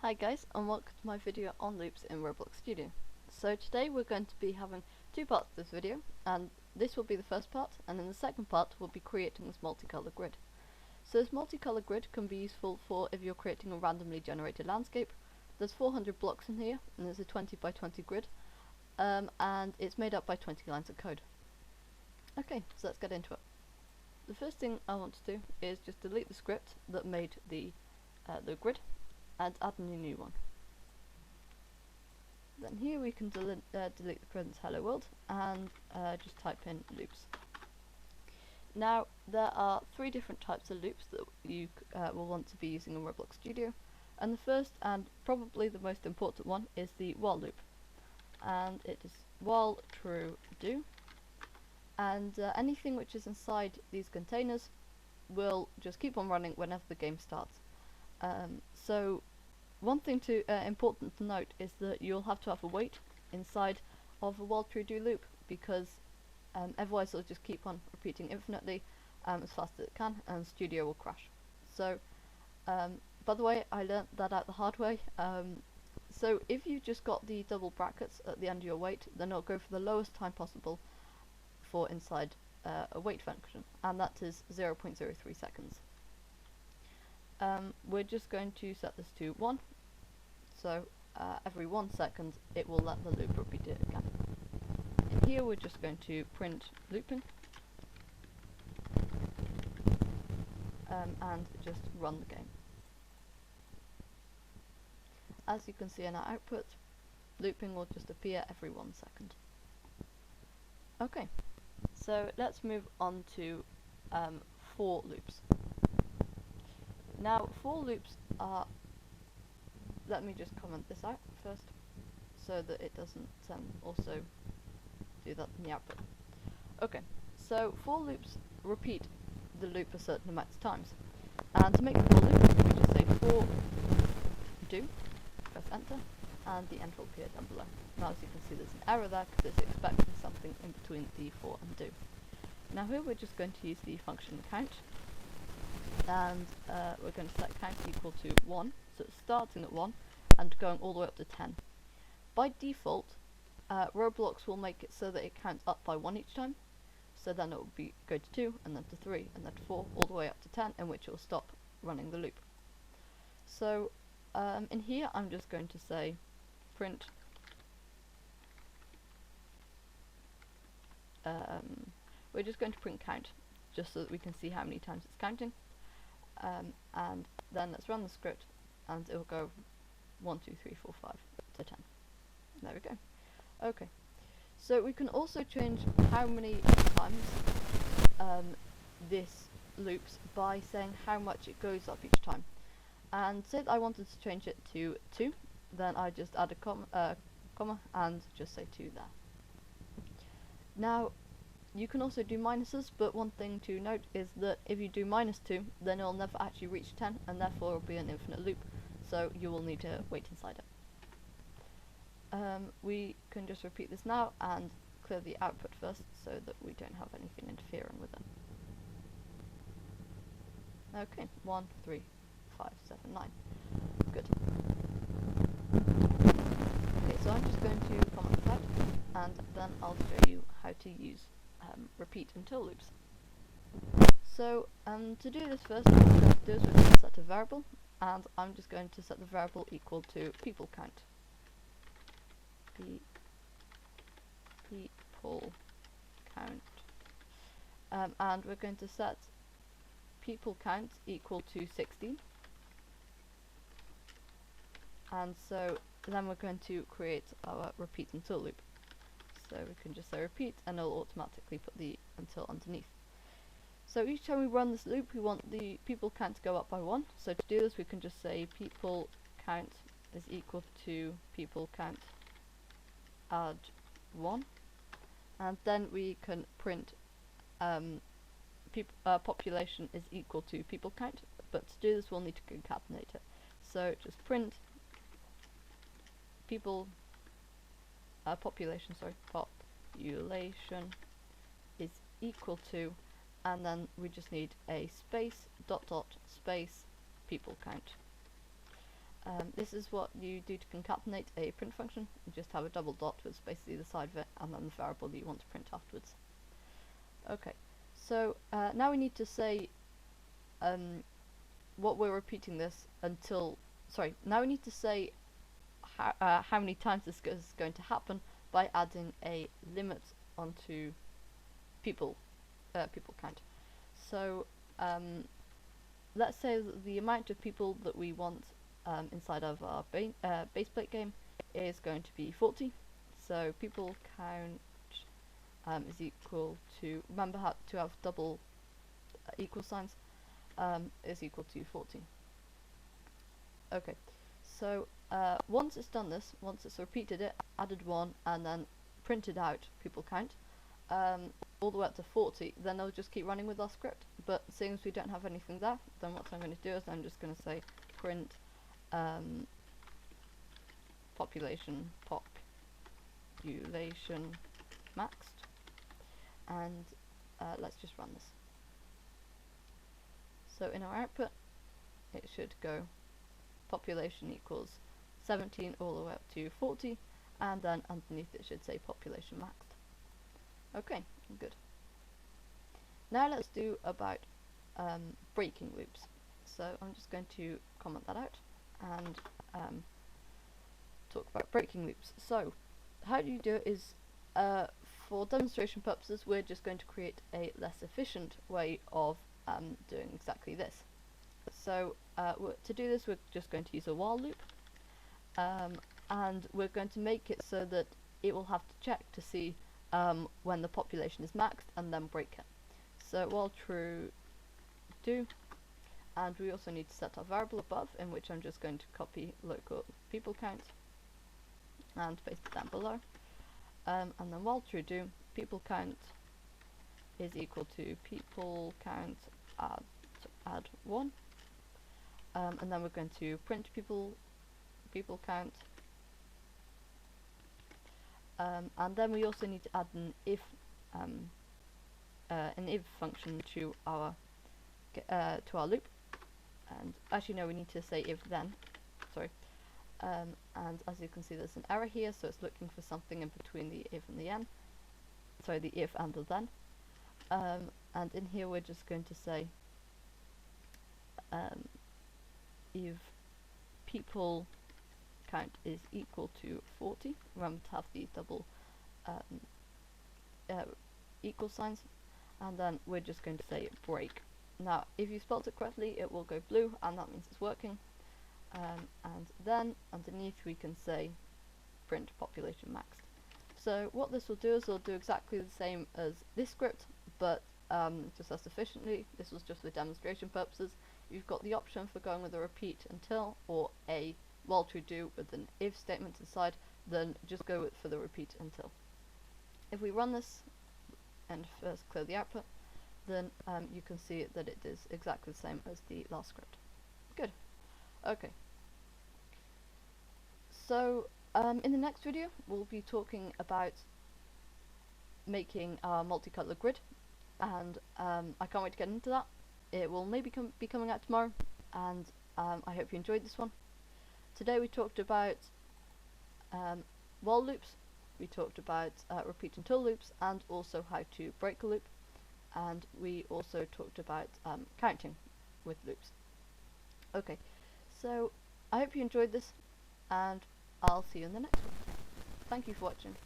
Hi guys, and welcome to my video on loops in Roblox Studio. So today we're going to be having two parts of this video, and this will be the first part, and in the second part we'll be creating this multicolour grid. So this multicolour grid can be useful for if you're creating a randomly generated landscape. There's 400 blocks in here, and there's a 20 by 20 grid, and it's made up by 20 lines of code. Okay, so let's get into it. The first thing I want to do is just delete the script that made the grid, and add a new one. Then here we can delete the present hello world and just type in loops. Now there are three different types of loops that you will want to be using in Roblox Studio, and the first and probably the most important one is the while loop, and it is while true do, and anything which is inside these containers will just keep on running whenever the game starts. So one thing important to note is that you'll have to have a wait inside of a while true do loop, because otherwise it'll just keep on repeating infinitely as fast as it can, and Studio will crash. So by the way, I learnt that out the hard way. So if you just got the double brackets at the end of your wait, then it'll go for the lowest time possible for inside a wait function, and that is 0.03 seconds. We're just going to set this to 1, so every 1 second it will let the loop repeat it again. And here we're just going to print looping, and just run the game. As you can see in our output, looping will just appear every 1 second. Okay, so let's move on to for loops. Now, for loops are, let me just comment this out first, so that it doesn't also do that in the output. Okay, so for loops repeat the loop a certain amount of times, and to make a for loop, we just say for do, press enter, and the end will appear down below. Now, as you can see, there's an error there because it's expecting something in between the for and do. Now here we're just going to use the function count, and we're going to set count equal to 1, so it's starting at 1 and going all the way up to 10. By default, Roblox will make it so that it counts up by 1 each time, so then it will go to 2, and then to 3, and then to 4, all the way up to 10, in which it will stop running the loop. So in here I'm just going to say print we're just going to print count, just so that we can see how many times it's counting. And then let's run the script, and it will go 1, 2, 3, 4, 5 to 10. There we go. Okay, so we can also change how many times this loops by saying how much it goes up each time. And say that I wanted to change it to 2, then I just add a comma and just say 2 there. Now, you can also do minuses, but one thing to note is that if you do -2, then it'll never actually reach 10, and therefore it'll be an infinite loop, so you will need to wait inside it. We can just repeat this now and clear the output first, so that we don't have anything interfering with it. Okay, 1, 3, 5, 7, 9. Good. Okay, so I'm just going to comment that, and then I'll show you how to use repeat until loops. So to do this first, what we're going to do is we're going to set a variable, and I'm just going to set the variable equal to peopleCount. peopleCount. And we're going to set peopleCount equal to 16. And so then we're going to create our repeat until loop. So we can just say repeat, and it'll automatically put the until underneath. So each time we run this loop, we want the people count to go up by 1. So to do this, we can just say people count is equal to people count add 1, and then we can print population is equal to people count. But to do this, we'll need to concatenate it. So just print people population is equal to, and then we just need a space dot dot space people count. This is what you do to concatenate a print function. You just have a double dot with basically the side of it, and then the variable that you want to print afterwards. Okay, so now we need to say what we're repeating this until. Sorry, now we need to say how many times this is going to happen by adding a limit onto people count. So let's say that the amount of people that we want inside of our base plate game is going to be 40. So people count is equal to, remember how to have double equal signs, is equal to 40. Okay, so once it's done this, once it's repeated it, added 1, and then printed out people count, all the way up to 40, then I'll just keep running with our script. But seeing as we don't have anything there, then what I'm going to do is I'm just going to say print population maxed, and let's just run this. So in our output, it should go population equals 17 all the way up to 40, and then underneath it should say population maxed. Okay, good. Now let's do about breaking loops. So I'm just going to comment that out and talk about breaking loops. So how do you do it is, for demonstration purposes, we're just going to create a less efficient way of doing exactly this. So to do this, we're just going to use a while loop, and we're going to make it so that it will have to check to see when the population is maxed and then break it. So while true do, and we also need to set our variable above, in which I'm just going to copy local people count and paste it down below, and then while true do, people count is equal to people count add 1, and then we're going to print people count, and then we also need to add an if function to our loop. And actually no, we need to say if then, sorry, and as you can see there's an error here, so it's looking for something in between the if and the n, sorry, the if and the then, and in here we're just going to say if people count is equal to 40, remember to have these double equal signs, and then we're just going to say break. Now if you spelled it correctly, it will go blue, and that means it's working, and then underneath we can say print population maxed. So what this will do is it'll do exactly the same as this script, but just less efficiently. This was just for demonstration purposes. You've got the option for going with a repeat until or a while true do with an if statement inside, then just go for the repeat until. If we run this and first clear the output, then you can see that it is exactly the same as the last script. Good. Okay. So in the next video we'll be talking about making our multicolour grid, and I can't wait to get into that. It will maybe be coming out tomorrow, and I hope you enjoyed this one. Today we talked about while loops, we talked about repeat until loops, and also how to break a loop, and we also talked about counting with loops. Okay, so I hope you enjoyed this, and I'll see you in the next one. Thank you for watching.